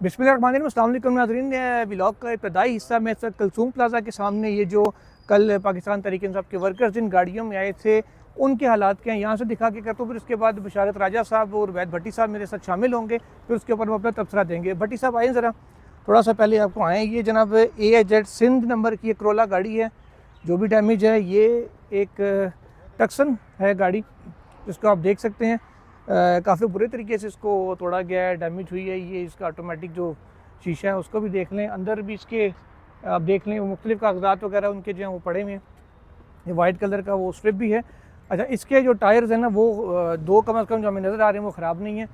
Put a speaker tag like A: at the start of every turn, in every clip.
A: बिस्मिल्लाहिर्रहमानिर्रहीम, अस्सलाम वालेकुम नाज़रीन। व्लॉग का इब्तदाई हिस्सा में सर कलसूम प्लाजा के सामने ये जो कल पाकिस्तान तहरीक इंसाफ के वर्कर्स जिन गाड़ियों में आए थे उनके हालात क्या हैं यहाँ से दिखा के करता हूँ। फिर उसके बाद बशारत राजा साहब और वैद भट्टी साहब मेरे साथ शामिल होंगे, फिर उसके ऊपर वो अपना तबसरा देंगे। भट्टी साहब आए ज़रा, थोड़ा सा पहले आपको आएँ। ये जनाब AIZ सिंध नंबर की एक क्रोला गाड़ी है। जो भी डैमेज है ये एक टक्सन है गाड़ी, जिसको आप देख सकते हैं काफ़ी बुरे तरीके से इसको तोड़ा गया है, डैमेज हुई है। ये इसका ऑटोमेटिक जो शीशा है उसको भी देख लें, अंदर भी इसके आप देख लें मुख्तलिफ कागजात वगैरह उनके जो हैं वो पड़े हुए हैं। ये वाइट कलर का वो स्ट्रिप भी है। अच्छा, इसके जो टायर्स हैं ना वो दो कम अज़ कम जो हमें नज़र आ रहे हैं वो ख़राब नहीं है।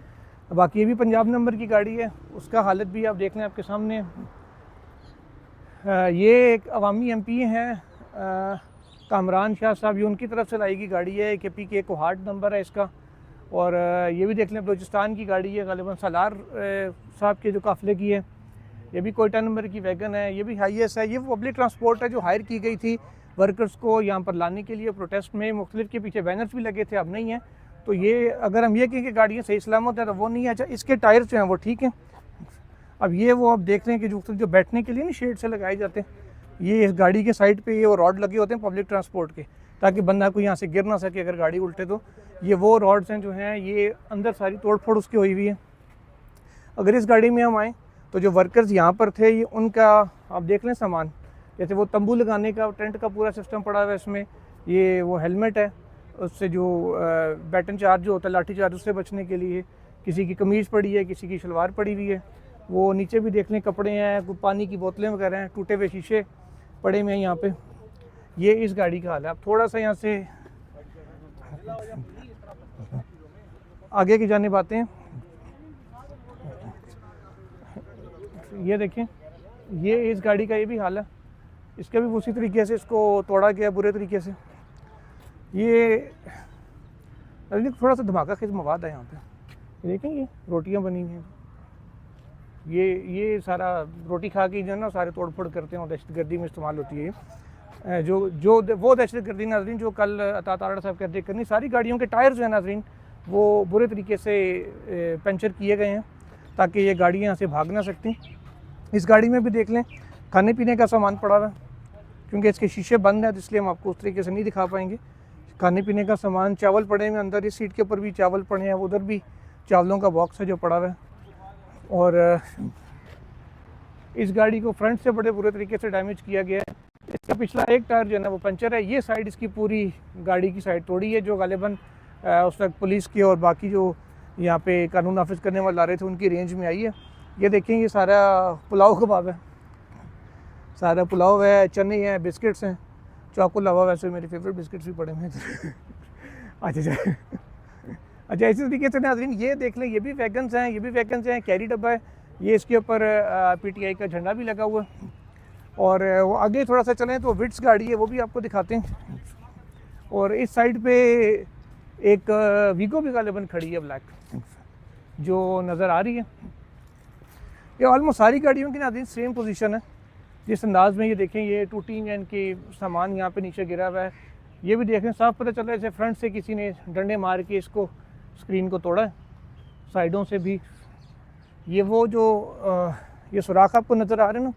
A: बाकी ये भी पंजाब नंबर की गाड़ी है, उसका हालत भी आप देख लें आपके सामने। ये एक अवामी MP हैं कामरान शाह साहब, ये उनकी तरफ से लाई गई गाड़ी है। KP के कोहाट नंबर है इसका। और ये भी देख लें बलूचिस्तान की गाड़ी है, ग़ालिबन सालार साहब के जो काफ़िले की है। ये भी कोयटा नंबर की वैगन है, ये भी हाईएस है। ये पब्लिक ट्रांसपोर्ट है जो हायर की गई थी वर्कर्स को यहाँ पर लाने के लिए। प्रोटेस्ट में मुख्तलिफ के पीछे बैनर्स भी लगे थे, अब नहीं है। तो ये अगर हम ये कहें कि गाड़ियाँ सही सलामत है तो वो नहीं है। अच्छा, इसके टायर जो हैं वो ठीक हैं। अब ये वो आप देख रहे हैं कि जो बैठने के लिए ना शेड से लगाए जाते हैं, ये इस गाड़ी के साइड पे ये वो रॉड लगे होते हैं पब्लिक ट्रांसपोर्ट के, ताकि बंदा कोई यहाँ से गिर ना सके अगर गाड़ी उल्टे। तो ये वो रॉड्स हैं जो हैं, ये अंदर सारी तोड़ फोड़ उसकी हुई हुई है। अगर इस गाड़ी में हम आएँ तो जो वर्कर्स यहाँ पर थे ये उनका आप देख लें सामान, जैसे वो तंबू लगाने का टेंट का पूरा सिस्टम पड़ा हुआ है इसमें। ये वो हेलमेट है, उससे जो बैटन चार्ज जो होता है लाठी चार्ज उससे बचने के लिए। किसी की कमीज़ पड़ी है, किसी की शलवार पड़ी हुई है। वो नीचे भी देख लें कपड़े हैं, पानी की बोतलें वगैरह हैं, टूटे हुए शीशे पड़े हुए हैं यहाँ पे। ये इस गाड़ी का हाल है। अब थोड़ा सा यहाँ से आगे की जानिब आते हैं। ये देखें, ये इस गाड़ी का ये भी हाल है। इसका भी उसी तरीके से इसको तोड़ा गया बुरे तरीके से। ये थोड़ा सा धमाका खेज मवाद है यहाँ पे। देखें ये रोटियाँ बनी हुई हैं, ये सारा रोटी खा के जो है ना सारे तोड़ फोड़ करते हैं और दहशतगर्दी में इस्तेमाल होती है ये। वो दहशतगर्दी नाजरीन जो कल अता तारड़ साहब कहते करनी। सारी गाड़ियों के टायर जो है नाजरीन वो बुरे तरीके से पंचर किए गए हैं ताकि ये गाड़ियाँ यहाँ से भाग ना सकती। इस गाड़ी में भी देख लें खाने पीने का सामान पड़ा हुआ है, क्योंकि इसके शीशे बंद हैं तो इसलिए हम आपको उस तरीके से नहीं दिखा पाएंगे। खाने पीने का सामान, चावल पड़े हुए अंदर, इस सीट के ऊपर भी चावल पड़े हैं, उधर भी चावलों का बॉक्स है जो पड़ा हुआ है। और इस गाड़ी को फ्रंट से बड़े बुरे तरीके से डैमेज किया गया है। इसका पिछला एक टायर जो है ना वो पंचर है। ये साइड इसकी पूरी गाड़ी की साइड तोड़ी है, जो ग़ालिबन उस वक्त पुलिस की और बाकी जो यहाँ पे कानून नाफिज करने वाले आ रहे थे उनकी रेंज में आई है। ये देखें, ये सारा पुलाव कबाब है, सारा पुलाव है, चने हैं, बिस्किट्स हैं, चौको लावा। वैसे मेरे फेवरेट बिस्किट्स भी पड़े हुए हैं। अच्छा, इसी तरीके से नाज़रीन ये देख लें, ये भी वैगन्स हैं, कैरी डब्बा है। ये इसके ऊपर PTI का झंडा भी लगा हुआ है। और वो आगे थोड़ा सा चलें तो विट्स गाड़ी है, वो भी आपको दिखाते हैं। और इस साइड पे एक वीगो भी ग़ालिबन खड़ी है ब्लैक, जो नज़र आ रही है। ये ऑलमोस्ट सारी गाड़ियों की नाज़रीन सेम पोजीशन है। जिस अंदाज में ये देखें, ये टूटी हैं, इनकी सामान यहाँ पे नीचे गिरा हुआ है। ये भी देखें, साफ पता चल रहा है जैसे फ्रंट से किसी ने डंडे मार के इसको स्क्रीन को तोड़ा है, साइडों से भी। ये वो जो ये सुराख आपको नज़र आ रहे हैं ना,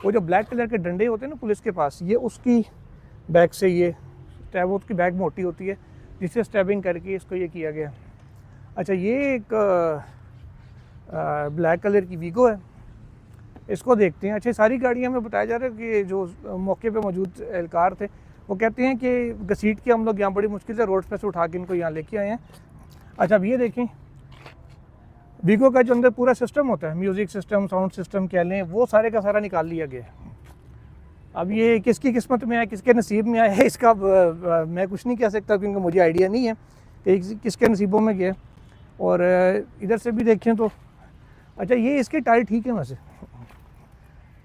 A: वो जो ब्लैक कलर के डंडे होते हैं ना पुलिस के पास, ये उसकी बैग से ये स्टैब, उसकी बैग मोटी होती है जिससे स्टैबिंग करके इसको ये किया गया। अच्छा, ये एक ब्लैक कलर की वीगो है, इसको देखते हैं। अच्छा, सारी गाड़ियाँ में बताया जा रहा है कि जो मौके पे मौजूद एहलकार थे वो कहते हैं कि घसीट के हम लोग यहाँ बड़ी मुश्किल से रोड पर से उठा के इनको यहाँ लेके आए हैं। अच्छा, अब ये देखें, वीगो का जो अंदर पूरा सिस्टम होता है, म्यूज़िक सिस्टम, साउंड सिस्टम कह लें, वो सारे का सारा निकाल लिया गया है। अब ये किसकी किस्मत में आया, किसके नसीब में आया है, इसका मैं कुछ नहीं कह सकता, क्योंकि मुझे आइडिया नहीं है कि किसके नसीबों में गया। और इधर से भी देखें तो अच्छा, ये इसके टायर ठीक है वैसे।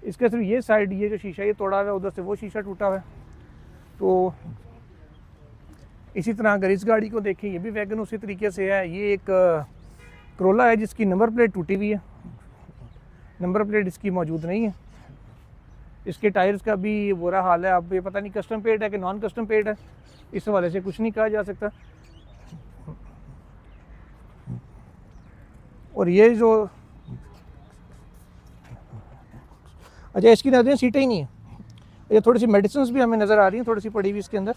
A: इसके सिर्फ ये साइड, ये जो शीशा ये तोड़ा हुआ है, उधर से वो शीशा टूटा हुआ है। तो इसी तरह अगर इस गाड़ी को देखें, ये भी वैगन उसी तरीके से है। ये एक क्रोला है जिसकी नंबर प्लेट टूटी हुई है, नंबर प्लेट इसकी मौजूद नहीं है। इसके टायर्स का भी बुरा हाल है। अब ये पता नहीं कस्टम पेड है कि नॉन कस्टम पेड है, इस हवाले से कुछ नहीं कहा जा सकता। और ये जो अच्छा, इसकी नाज़रीन सीटें ही नहीं है। ये थोड़ी सी मेडिसिन भी हमें नज़र आ रही हैं, थोड़ी सी पड़ी हुई इसके अंदर,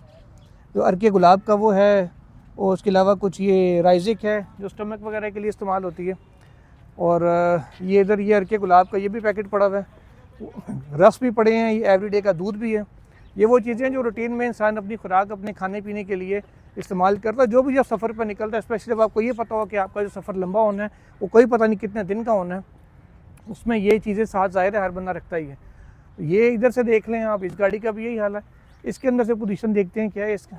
A: जो अर्के गुलाब का वो है, और उसके अलावा कुछ ये राइजिक है जो स्टमक वगैरह के लिए इस्तेमाल होती है, और ये इधर ये अर्के गुलाब का ये भी पैकेट पड़ा हुआ है, रस भी पड़े हैं, ये एवरीडे का दूध भी है। ये वो चीज़ें हैं जो रूटीन में इंसान अपनी खुराक अपने खाने पीने के लिए इस्तेमाल करता है। जो भी जब सफ़र पर निकलता है, स्पेशली जब आपको ये पता हो कि आपका जो सफ़र लंबा होना है वो कोई पता नहीं कितने दिन का होना है, उसमें ये चीज़ें साथ ज़ाहिर है हर बंदा रखता ही है। ये इधर से देख लें आप, इस गाड़ी का भी यही हाल है। इसके अंदर से पोजीशन देखते हैं क्या है इसका।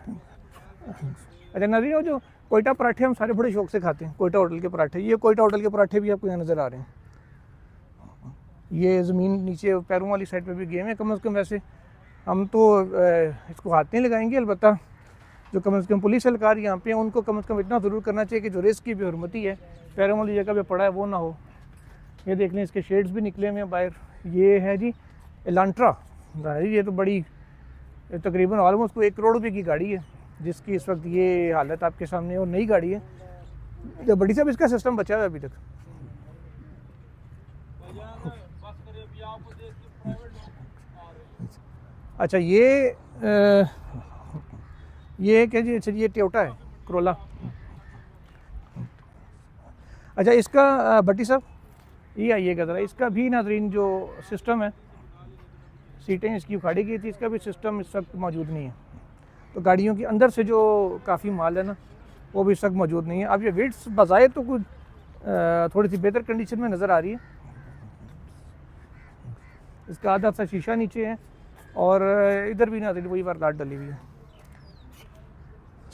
A: अच्छा नज़ीर, वो जो कोयटा पराठे हम सारे बड़े शौक से खाते हैं, कोयटा होटल के पराठे, ये कोयटा होटल के पराठे भी आपको यहाँ नज़र आ रहे हैं। ये ज़मीन नीचे पैरों वाली साइड पे भी गेम है। कम से कम वैसे हम तो इसको हाथ नहीं लगाएंगे, अलबत्ता जो कम से कम पुलिस एहलकार यहाँ पे हैं उनको कम से कम इतना ज़रूर करना चाहिए कि जो रिस्क की बेहरमती है पैरों वाली जगह पे पड़ा है वो ना हो। ये देख लें, इसके शेड्स भी निकले हुए हैं बाहर। ये है जी एलांट्रा, ये तो बड़ी तकरीबन ऑलमोस्ट कोई 1 करोड़ रुपये की गाड़ी है जिसकी इस वक्त ये हालत आपके सामने, और नई गाड़ी है। तो बड़ी साहब इसका सिस्टम बचा हुआ है अभी तक। अच्छा ये क्या जी, अच्छा ये टोयोटा है करोला। अच्छा इसका भट्टी साहब ये आइएगा ज़रा, इसका भी नाज़रीन जो सिस्टम है, सीटें इसकी उखाड़ी गई थी, इसका भी सिस्टम इस वक्त मौजूद नहीं है। तो गाड़ियों के अंदर से जो काफ़ी माल है ना वो भी इस वक्त मौजूद नहीं है। अब ये वेट्स बज़ाहिर तो कुछ थोड़ी सी बेहतर कंडीशन में नज़र आ रही है। इसका आधा सा शीशा नीचे है, और इधर भी नाज़रीन वही वारदात डली हुई है,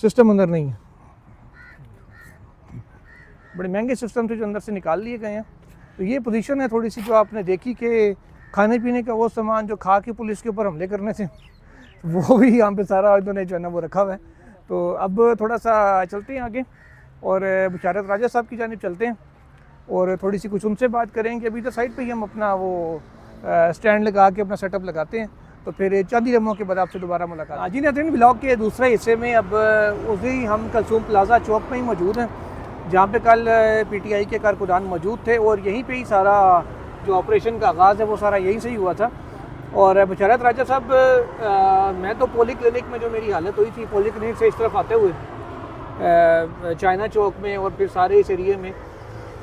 A: सिस्टम अंदर नहीं है। बड़े महंगे सिस्टम से जो अंदर से निकाल लिए गए हैं। तो ये पोजीशन है थोड़ी सी जो आपने देखी कि खाने पीने का वो सामान जो खा के पुलिस के ऊपर हमले करने थे, वो भी यहाँ पे सारा इन्होंने जो है ना वो रखा हुआ है। तो अब थोड़ा सा चलते हैं आगे और बुशारत राजा साहब की जानिब चलते हैं और थोड़ी सी कुछ उनसे बात करेंगे। अभी तो साइड पे ही हम अपना वो स्टैंड लगा के अपना सेटअप लगाते हैं, तो फिर चंद ही लम्हों के बाद आपसे दोबारा मुलाकात। जी नाज़रीन, ब्लॉग के दूसरे हिस्से में अब उसी हम कलसूम प्लाजा चौक में ही मौजूद हैं, जहाँ पे कल पीटीआई के कारकुनान मौजूद थे और यहीं पे ही सारा जो ऑपरेशन का आगाज़ है वो सारा यहीं से ही हुआ था। और बुशारत राजा साहब, मैं तो पोली क्लिनिक में जो मेरी हालत हुई थी, पोली क्लिनिक से इस तरफ आते हुए चाइना चौक में और फिर सारे इस एरिए में,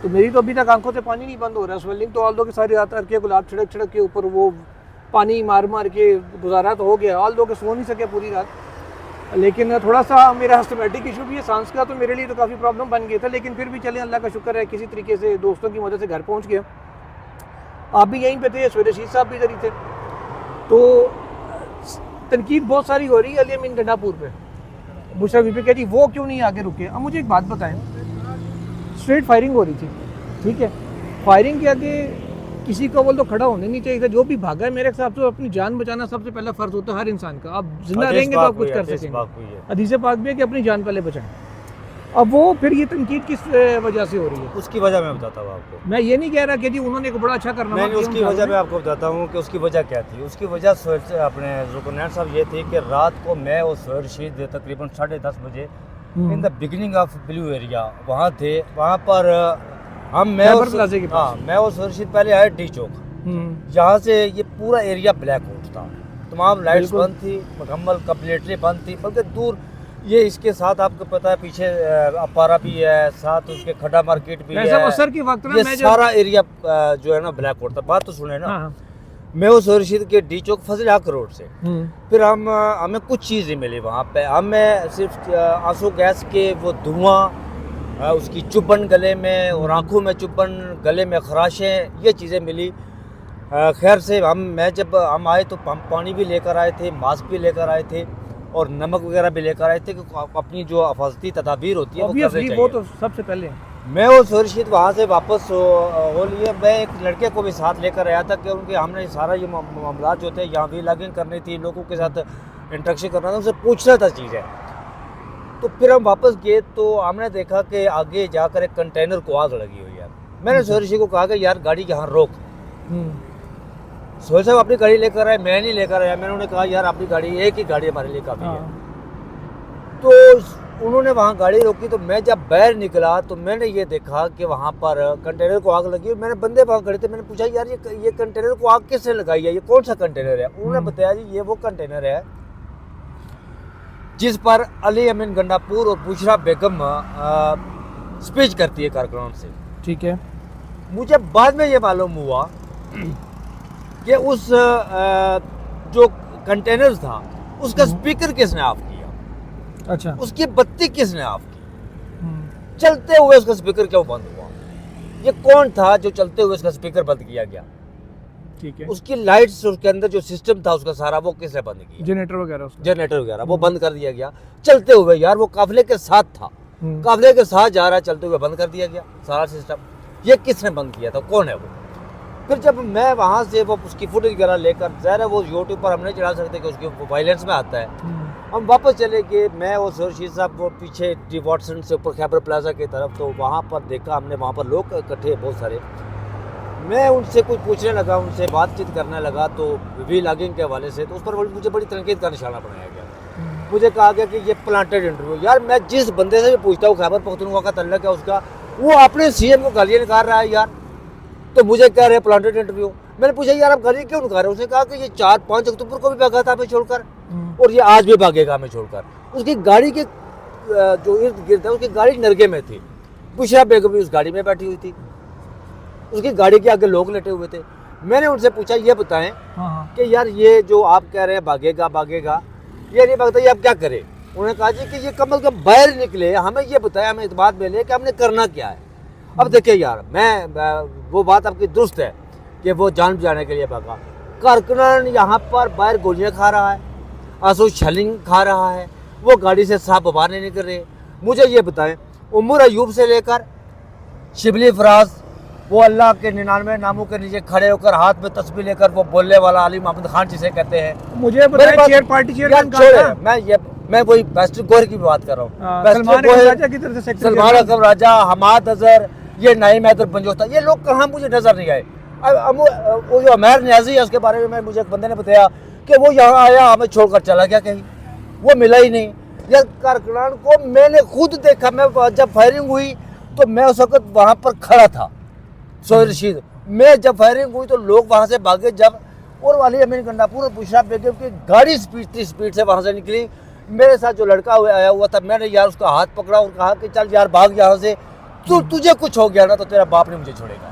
A: तो मेरी तो अभी तक आंखों से पानी नहीं बंद हो रहा। स्वेलिंग तो ऑल दो के सारी रात अर्के गुलाब छिड़क छिड़क के ऊपर वो पानी मार मार के गुजारा तो हो गया, ऑल दो के सो नहीं सके पूरी रात। लेकिन थोड़ा सा मेरा सिस्टमेटिक इशू भी है सांस का, तो मेरे लिए तो काफ़ी प्रॉब्लम बन गया था। लेकिन फिर भी चले, अल्लाह का शुक्र है, किसी तरीके से दोस्तों की मदद से घर पहुंच गया। आप भी यहीं पे थे, सवेरे रशीद साहब भी इधर ही थे। तो तनकीद बहुत सारी हो रही है अली अमीन गंडापुर पे, बुशरा वीपी कह जी वो क्यों नहीं आगे रुके। अब मुझे एक बात बताएं, स्ट्रेट फायरिंग हो रही थी, ठीक है, फायरिंग के आगे किसी का वो तो खड़ा होने नहीं चाहिए था। जो भी भागा है, मेरे हिसाब से अपनी जान बचाना सबसे पहला फ़र्ज होता है हर इंसान का। आप जिंदा रहेंगे तो आप कुछ कर सकेंगे। हदीस पाक भी है कि अपनी जान पहले बचाएं। अब वो फिर ये तनकीद किस वजह से हो रही है,
B: उसकी वजह मैं बताता हूँ आपको।
A: मैं ये नहीं कह रहा कि जी उन्होंने एक बड़ा अच्छा करना,
B: मैं उसकी वजह मैं आपको बताता हूँ कि उसकी वजह क्या थी। उसकी वजह अपने रुकनैन साहब ये थी कि रात को मैं और सोहेल रशीद तकरीबन 10:30 बजे in the beginning of blue area वहाँ थे। वहाँ पर मैं और सोहेल रशीद पहले आए डी चौक, जहाँ से ये पूरा एरिया ब्लैक आउट था, तमाम लाइट्स बंद थी, मुकम्मल कम्प्लीटली बंद थी। बल्कि दूर ये इसके साथ आपको पता है पीछे अपारा भी है, साथ उसके खड्डा मार्केट भी है,
A: असर के वक्त
B: ये सारा एरिया जो है ना ब्लैक आउट था। बात तो सुने ना। हाँ। मैं उस रशीद के डी चौक फजल हक रोड से फिर हमें कुछ चीज़ें मिली वहाँ पे। हमें सिर्फ आंसू गैस के वो धुआं, उसकी चुभन गले में और आंखों में चुभन, गले में खराशें, ये चीज़ें मिली। खैर से जब हम आए तो हम पानी भी लेकर आए थे, मास्क भी लेकर आए थे और नमक वगैरह भी लेकर आए थे कि अपनी जो हिफाजती तदाबीर होती है वो करनी चाहिए।
A: वो तो सबसे पहले
B: मैं और सोहेल रशीद वहाँ से वापस हो लिए। मैं एक लड़के को भी साथ लेकर आया था कि उनके हमने सारा ये मामला जो थे यहाँ भी लॉगिंग करनी थी, लोगों के साथ इंटरेक्शन करना था, उनसे पूछना था चीज़ें। तो फिर हम वापस गए तो हमने देखा कि आगे जाकर एक कंटेनर को आग लगी हुई है। मैंने सोहेल रशीद को कहा कि यार गाड़ी यहाँ रोक। सोहेल साहब अपनी गाड़ी लेकर आए, मैं नहीं लेकर आया। मैंने उन्हें कहा यार अपनी गाड़ी, एक ही गाड़ी हमारे लिए काफ़ी है। तो उन्होंने वहाँ गाड़ी रोकी तो मैं जब बाहर निकला तो मैंने ये देखा कि वहाँ पर कंटेनर को आग लगी। मैंने बंदे वहाँ खड़े थे, मैंने पूछा यार ये कंटेनर को आग किसने लगाई है, ये कौन सा कंटेनर है। उन्होंने बताया जी ये वो कंटेनर है जिस पर अली अमीन गंडापुर और बुशरा बेगम स्पीच करती है कारकुनान से।
A: ठीक है।
B: मुझे बाद में ये मालूम हुआ कि उस जो कंटेनर था उसका स्पीकर किसने ऑफ किया,
A: अच्छा,
B: उसकी बत्ती किसने ऑफ की, चलते हुए उसका स्पीकर क्यों बंद हुआ, ये कौन था जो चलते हुए उसका स्पीकर बंद किया गया।
A: ठीक है।
B: उसकी लाइट्स, उसके अंदर जो सिस्टम था उसका सारा, वो किसने बंद किया, जनरेटर वगैरह वो बंद कर दिया गया चलते हुए। यार वो काफिले के साथ था, काफिले के साथ जा रहा, चलते हुए बंद कर दिया गया सारा सिस्टम। ये किसने बंद किया था, कौन है वो। फिर जब मैं वहाँ से वो उसकी फुटेज वगैरह लेकर, ज़ाहिर वो यूट्यूब पर हम नहीं चला सकते कि उसके वायलेंस में आता है, हम वापस चले गए। मैं और रशीद साहब वो पीछे डी वाटसन से ऊपर खैबर प्लाजा की तरफ, तो वहाँ पर देखा हमने, वहाँ पर लोग इकट्ठे बहुत सारे। मैं उनसे कुछ पूछने लगा, उनसे बातचीत करने लगा, तो वी लॉगिंग के हवाले से, तो उस पर मुझे बड़ी तनकीद का निशाना बनाया गया। मुझे कहा गया कि ये प्लांटेड इंटरव्यू। यार मैं जिस बंदे से भी पूछता हूँ खैबर पख्तूनख्वा का तल्लक है उसका, वो अपने सीएम को गालियाँ निकाल रहा है यार, तो मुझे कह रहे प्लांटेड इंटरव्यू। मैंने पूछा यार आप गाली क्यों निकाल रहे हो। उसने कहा कि ये 4-5 अक्टूबर को भी भागा था हमें छोड़कर, और ये आज भी भागेगा हमें छोड़कर। उसकी गाड़ी के जो इर्द गिर्द है, उसकी गाड़ी नरगे में थी, बुशरा बेगम भी उस गाड़ी में बैठी हुई थी, उसकी गाड़ी के आगे लोग लेटे हुए थे। मैंने उनसे पूछा ये बताएं कि यार ये जो आप कह रहे हैं भागेगा भागेगा, ये नहीं भागता, ये आप क्या करें। उन्होंने कहा जी कि ये कम से कम बाहर निकले, हमें ये बताया, हमें इस बात मिले कि हमने करना क्या है। अब देखिए यार, मैं वो बात आपकी दुरुस्त है कि वो जान बचाने के लिए भागा। कारकुनान यहाँ पर बाहर गोलियाँ खा रहा है, आंसू छलिंग खा रहा है, वो गाड़ी से साफ बाहर नहीं निकल रहे। मुझे ये बताएं, उमर अयूब से लेकर शिबली फराज, वो अल्लाह के 99 नामों के नीचे खड़े होकर हाथ में तस्बीह लेकर वो बोलने वाला अली मोहम्मद खान जिसे कहते हैं,
A: मुझे चेयर पार्टी
B: मैं वही बेस्ट गोर की बात कर रहा हूँ।
A: सलमान
B: अकबर राजा, हमाद अजहर, ये नईम हैदर पंजोस्ता, ये लोग कहाँ मुझे नजर नहीं आए। वो जो अमेर न्याजी है उसके बारे में मुझे एक बंदे ने बताया कि वो यहाँ आया, हमें छोड़कर चला गया कहीं, वो मिला ही नहीं। यार कारकुनान को मैंने खुद देखा, मैं जब फायरिंग हुई तो मैं उस वक्त वहाँ पर खड़ा था सोहेल रशीद। मैं जब फायरिंग हुई तो लोग वहाँ से भागे, जब और अली अमीन गंडापुर और बुशरा बेगम की गाड़ी स्पीड से वहाँ से निकली। मेरे साथ जो लड़का आया हुआ था, मैंने यार उसका हाथ पकड़ा और कहा कि चल यार भाग यहाँ से, तुझे कुछ हो गया ना तो तेरा बाप नहीं मुझे छोड़ेगा।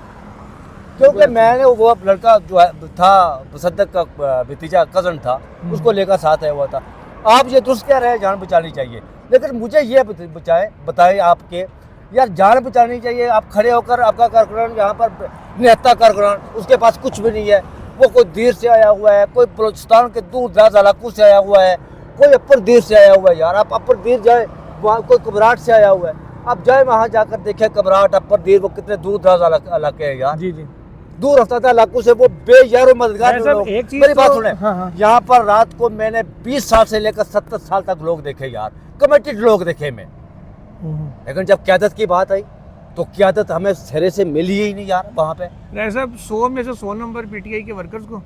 B: क्योंकि मैंने वो लड़का जो था मुसद्दक का भतीजा कज़न था, उसको लेकर साथ आया हुआ था। आप ये दुरुस्त कह रहे हैं जान बचानी चाहिए, लेकिन मुझे ये बताएं आपके यार जान बचानी चाहिए। आप खड़े होकर, आपका कारकुनान यहाँ पर निहत्ता कारकुनान, उसके पास कुछ भी नहीं है, वो कोई दीर से आया हुआ है, कोई बलूचिस्तान के दूर दराज इलाकों से आया हुआ है, कोई अपर दीर से आया हुआ है। यार आप अपर दीर जाए, वहाँ कोई कबराट से आया हुआ है, आप जाए वहाँ जाकर देखें कबराट, अपर दीर, वो कितने दूर दराज इलाके हैं यार, जी जी, दूर रफ्ता इलाकों से वो बेयारो मददगार लोग। मेरी बात सुने, यहाँ पर रात को मैंने 20 साल से लेकर 70 साल तक लोग देखे यार, कमिटेड लोग देखे मैं। लेकिन जब क़यादत की बात आई तो क़यादत हमें सिरे से मिली ही नहीं यार वहाँ पे।
A: साहब 100 में से 100 नंबर पीटीआई के वर्कर को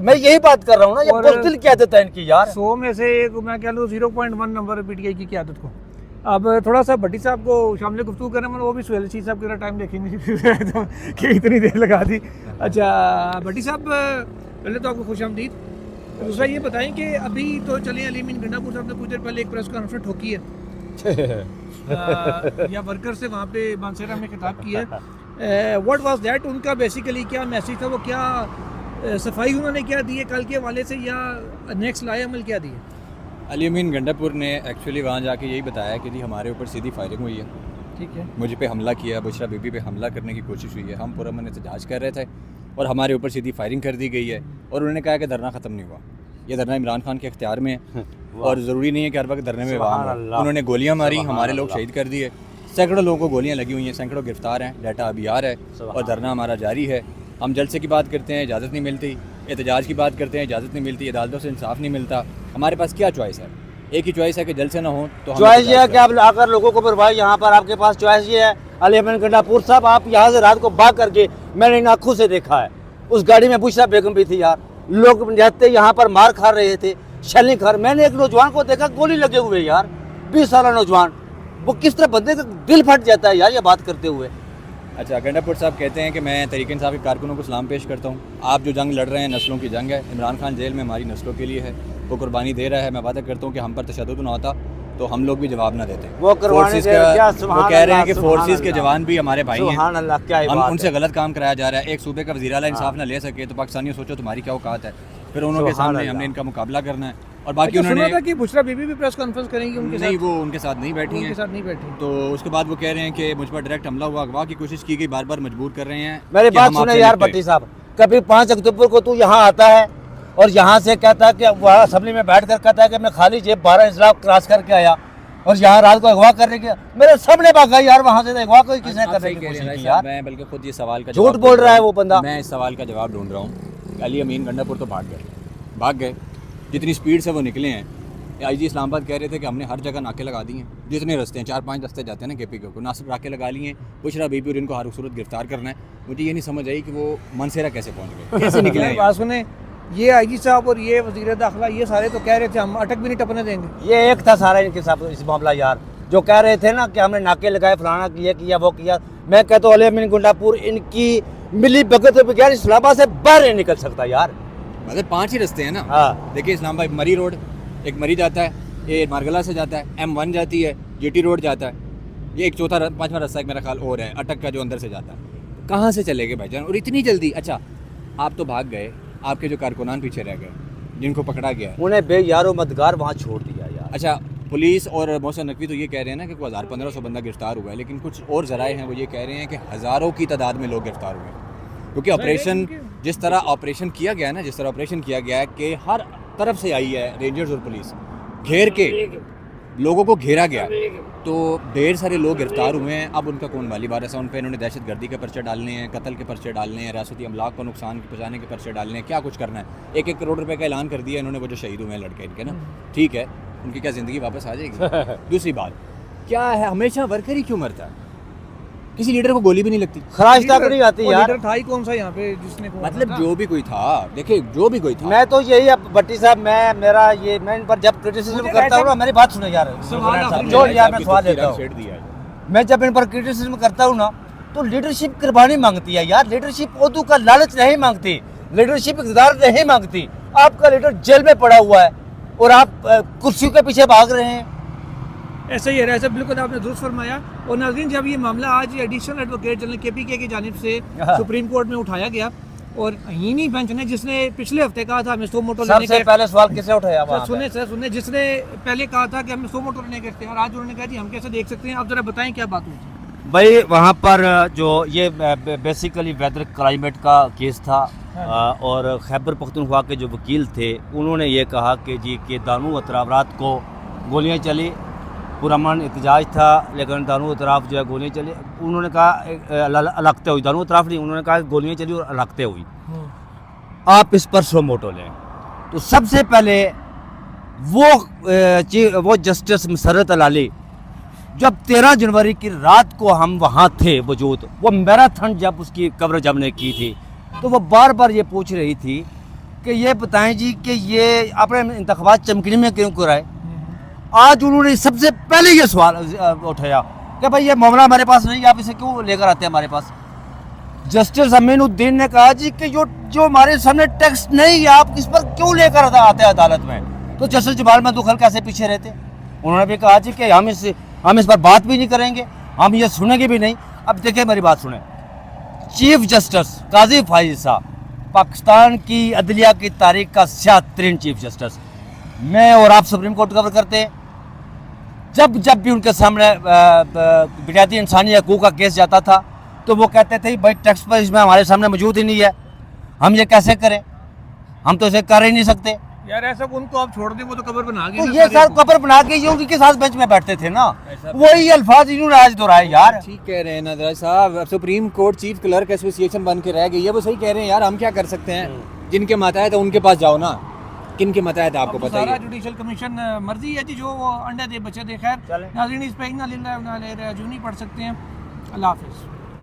B: मैं यही बात कर रहा हूँ ना, ये बुज़दिल क़यादत है इनकी यार।
A: 100 में से मैं कह लूँ 0.1 नंबर पीटीआई की क़यादत को। अब थोड़ा सा भट्टी साहब को शामिल गुफ्तगू करें, वो भी सोहेल रशीद साहब की तरह टाइम देखेंगे कि इतनी देर लगा दी। अच्छा भट्टी साहब, पहले तो आपको खुशामदीद। दूसरा ये बताएं कि अभी तो चले अली अमीन गंडापुर साहब ने कुछ देर पहले एक प्रेस कॉन्फ्रेंस ठोकी है या वर्कर से वहाँ पे बांसेरा में खिताब किया है। व्हाट वाज दैट, उनका बेसिकली क्या मैसेज था, वो क्या सफाई उन्होंने क्या दी है कल के हवाले से, या नेक्स्ट लाए अमल क्या दिए।
C: अली अमीन गंडापुर ने एक्चुअली वहाँ जाके यही बताया कि जी हमारे ऊपर सीधी फायरिंग हुई है,
A: ठीक है,
C: मुझे पे हमला किया, बुशरा बीबी पे हमला करने की कोशिश हुई है, हम पुरअमन एहतजाज कर रहे थे और हमारे ऊपर सीधी फायरिंग कर दी गई है। और उन्होंने कहा कि धरना ख़त्म नहीं हुआ, ये धरना इमरान खान के इख्तियार में है और ज़रूरी नहीं है कि हर वक्त धरने में वहाँ। उन्होंने गोलियाँ मारी, हमारे लोग शहीद कर दिए, सैकड़ों लोगों को गोलियाँ लगी हुई हैं, सैकड़ों गिरफ्तार हैं, डाटा अभी आ रहा है और धरना हमारा जारी है। हम जलसे की बात करते हैं, इजाज़त नहीं मिलती, एहतजाज की बात करते हैं, इजाज़त नहीं मिलती, अदालतों से इंसाफ नहीं मिलता। हमारे पास क्या चॉइस है, एक ही चॉइस है कि जलसे ना हो तो
B: चॉइस ये है कि आप आकर लोगों को, भाई यहाँ पर आपके पास चॉइस ये है, अली अमीन गंडापुर साहब आप यहाँ से रात को भाग करके, मैंने इन आँखों से देखा है, उस गाड़ी में बुशरा बेगम भी थी यार, लोग रहते यहाँ पर मार खा रहे थे, शैलिंग खा। मैंने एक नौजवान को देखा गोली लगे हुए यार, 20 साल नौजवान, वो किस तरह बंदे का दिल फट जाता है यार ये बात करते हुए।
C: अच्छा, गंडापुर साहब कहते हैं कि मैं तहरीक इंसाफ के कारकुनों को सलाम पेश करता हूँ। आप जो जंग लड़ रहे हैं नस्लों की जंग है। इमरान खान जेल में हमारी नस्लों के लिए है, वो कुर्बानी दे रहा है। मैं वादा करता हूँ कि हम पर तशद्दुद ना होता तो हम लोग भी जवाब ना देते।
B: वो
C: फोर्सेस का वो कह रहे हैं कि फोर्सेस के जवान भी हमारे भाई हैं,
B: सुभान अल्लाह, क्या
C: हम
B: बात
C: उनसे
B: है।
C: गलत काम कराया जा रहा है। एक सूबे का वज़ीर आला इंसाफ ना ले सके तो पाकिस्तानियों सोचो तुम्हारी क्या औकात है। फिर उन्होंने
B: सुभान
C: सामने
B: अल्लाह।
C: हमने इनका मुकाबला करना है। और बाकी
A: अच्छा, सुना
C: उन्होंने
A: था कि बुशरा बीबी भी प्रेस कॉन्फ्रेंस करेंगी उनके
C: नहीं,
A: साथ।
C: वो उनके साथ नहीं बैठी
A: उनके
C: हैं।
A: साथ नहीं बैठी।
C: तो उसके बाद वो कह रहे हैं कि मुझ पर डायरेक्ट हमला हुआ, अगवा की कोशिश की गई, बार बार मजबूर कर रहे हैं।
B: मेरी
C: कि
B: बात
C: हम
B: सुने
C: आपसे
B: यार
C: निपटें।
B: भट्टी साहब, कभी 5 अक्टूबर को तू यहाँ आता है और यहाँ से कहता है कि वहाँ असेंबली में बैठ कर कहता है कि मैं खाली जेब 12 इंसलाब क्रॉस करके आया और यहाँ रात को अगवा करने के मेरे सामने भागा यार वहाँ से। अगवा कोई किसने
C: आप
B: करने
C: सही
B: की
C: कह रहे
B: कोशिश
C: हैं
B: की
C: साहब,
B: यार।
C: मैं बल्कि खुद ये सवाल का
B: झूठ
C: जवाब
B: बोल
C: ढूंढ
B: रहा है
C: हूं।
B: वो बंदा।
C: मैं इस सवाल का जवाब ढूंढ रहा हूँ। अली अमीन गंडापुर तो भाग गए। जितनी स्पीड से वो निकले हैं, आईजी इस्लामाबाद कह रहे थे कि हमने हर जगह नाके लगा दिए हैं। जितने रास्ते हैं 4-5 रास्ते जाते हैं ना केपी को, नासिक नाके लगा लिए हैं। बुशरा बीबी और इनको हर सूरत गिरफ्तार करना है। मुझे ये नहीं समझ आई कि वो मनसेरा कैसे पहुँच गए, कैसे निकले हैं।
A: बात सुने, ये आईजी साहब और ये वजीर दाखिला ये सारे तो कह रहे थे हम अटक भी नहीं टपने देंगे।
B: ये एक था सारा इनके साथ इस मामला यार, जो कह रहे थे ना कि हमने नाके लगाए, फलाना किया वो किया। मैं कहता हूँ अली अमीन गुंडापुर इनकी मिली भगत बगैर इस्लामाबाद से बाहर नहीं निकल सकता यार।
C: मतलब 5 ही रास्ते हैं ना।
B: हाँ।
C: देखिए इस्लामाबाद मरी रोड, एक मरी जाता है, ये मारगला से जाता है, M1 जाती है, GT रोड जाता है, ये एक चौथा 5वां रास्ता एक मेरा ख्याल और है अटक का जो अंदर से जाता है। कहाँ से चले गए भाईजान और इतनी जल्दी। अच्छा, आप तो भाग गए, आपके जो कारकुनान पीछे रह गए जिनको पकड़ा गया है।
B: उन्हें बेयारो मदगार वहाँ छोड़ दिया यार।
C: अच्छा, पुलिस और मोहसिन नकवी तो ये कह रहे हैं ना कि 1000-1500 बंदा गिरफ्तार हुआ है, लेकिन कुछ और ज़राए हैं वो ये कह रहे हैं कि हज़ारों की तादाद में लोग गिरफ्तार हुए हैं। क्योंकि ऑपरेशन जिस तरह ऑपरेशन किया गया है ना, जिस तरह ऑपरेशन किया गया है कि हर तरफ से आई है रेंजर्स और पुलिस, घेर के लोगों को घेरा गया, तो ढेर सारे लोग गिरफ्तार हुए हैं। अब उनका कौन वाली बारस है, उन पर इन्होंने दहशत गर्दी के पर्चे डालने हैं, कत्ल के पर्चे डालने हैं, रियासती अमलाक को नुकसान पहुँचाने के पर्चे डालने हैं, क्या कुछ करना है। 1-1 करोड़ रुपए का ऐलान कर दिया इन्होंने, वो जो शहीद हुए हैं लड़के इनके ना, ठीक है, उनकी क्या ज़िंदगी वापस आ जाएगी। दूसरी बात क्या है, हमेशा वर्कर ही क्यों मरता है, किसी लीडर को गोली भी नहीं लगती।
B: खराज तक नहीं आती
A: वो
B: यार।
A: लीडर था ही कौन सा यहाँ पे जिसने को
C: मतलब जो भी कोई था, देखिए जो भी कोई था।
B: मैं तो यही अब भट्टी साहब मैं इन पर जब क्रिटिसिज्म करता हूँ ना, मेरी बात सुनो यार, जो यार मैं सवाल लेता हूँ, मैं जब इन पर क्रिटिसिज्म करता हूँ ना तो लीडरशिप कुर्बानी मांगती है यार। लीडरशिप ओदू का लालच नहीं मांगती, लीडरशिप इक़्तिदार नहीं मांगती। आपका लीडर जेल में पड़ा हुआ है और आप कुर्सियों के पीछे भाग रहे हैं।
A: ऐसा ही है, ऐसा बिल्कुल आपने दुरुस्त फरमाया। और नाज़रीन, जब ये मामला आज एडिशनल एडवोकेट जनरल KPK की जानिब से सुप्रीम कोर्ट में उठाया गया और यही बेंच ने जिसने पिछले हफ्ते कहा था हमें सो मोटो लेने
B: सबसे पहले सवाल किसने उठाया वहाँ पे?
A: सुने जिसने पहले कहा था कि हमें सो मोटो लेने के इख्तियार, आज उन्होंने कहा जी हम कैसे देख सकते हैं। आप जरा बताएं क्या बात हुई।
B: भाई वहाँ पर जो ये बेसिकली वेदर क्लाइमेट का केस था और खैबर पख्तूनख्वा के जो वकील थे उन्होंने ये कहा कि जी के दानू अतराफ रात को गोलियाँ चली, पुरअमन एहतजाज था लेकिन दानू अतराफ जो है गोलियाँ चली। उन्होंने कहा अलगते हुई, दानू अतराफ नहीं, उन्होंने कहा गोलियाँ चली और अलगते हुई। आप इस पर सो मोटो लें। तो सबसे पहले वो जस्टिस मसरत अलाली, जब 13 जनवरी की रात को हम वहाँ थे वजूद, वो मैराथन जब उसकी कवरेज हमने की थी, तो वो बार बार ये पूछ रही थी कि ये बताएं जी कि ये आपने इंतखाबात चमकनी में क्यों कराए। आज उन्होंने सबसे पहले ये सवाल उठाया कि भाई ये मामला हमारे पास नहीं, आप इसे क्यों लेकर आते हैं हमारे पास। जस्टिस अमीनुद्दीन ने कहा जी कि जो हमारे सामने टेक्स्ट नहीं है आप इस पर क्यों लेकर आते हैं अदालत में। तो जस्टिस जमाल मधुखल कैसे पीछे रहते। उन्होंने भी कहा जी कि हम इस पर बात भी नहीं करेंगे, हम ये सुनेंगे भी नहीं। अब देखिए मेरी बात सुने, चीफ जस्टिस काजी फाइज साहब पाकिस्तान की अदलिया की तारीख का स्याह-तरीन चीफ जस्टिस, मैं और आप सुप्रीम कोर्ट कवर करते हैं। जब भी उनके सामने बुनियादी इंसानी हकूक़ का केस जाता था तो वो कहते थे भाई टेक्स्ट पर इसमें हमारे सामने मौजूद ही नहीं है, हम ये कैसे करें, हम तो इसे कर ही नहीं सकते।
A: यार ऐसा उनको आप छोड़ दें, वो तो कबर बना गए।
B: तो ये सर कबर बना के ये उनके साथ बेंच में बैठते थे ना, वही अल्फाज इन्होंने आज दोहराए यार।
C: ठीक कह रहे हैं नदरा साहब, supreme court chief clerk association बन के रह गई है, वो सही कह रहे हैं यार। हम क्या कर सकते हैं, जिनके माताहत है उनके पास जाओ ना, किन के माताहत आपको पता
A: सारा
C: है।
A: जुडिशल कमीशन मर्जी है जी, जो वो अंडे दे बच्चे दे। खैर नाज़रीन, इस पे ना ले रहा है ना ले रहा है, जो नहीं पढ़ सकते हैं। अल्लाह हाफिज़।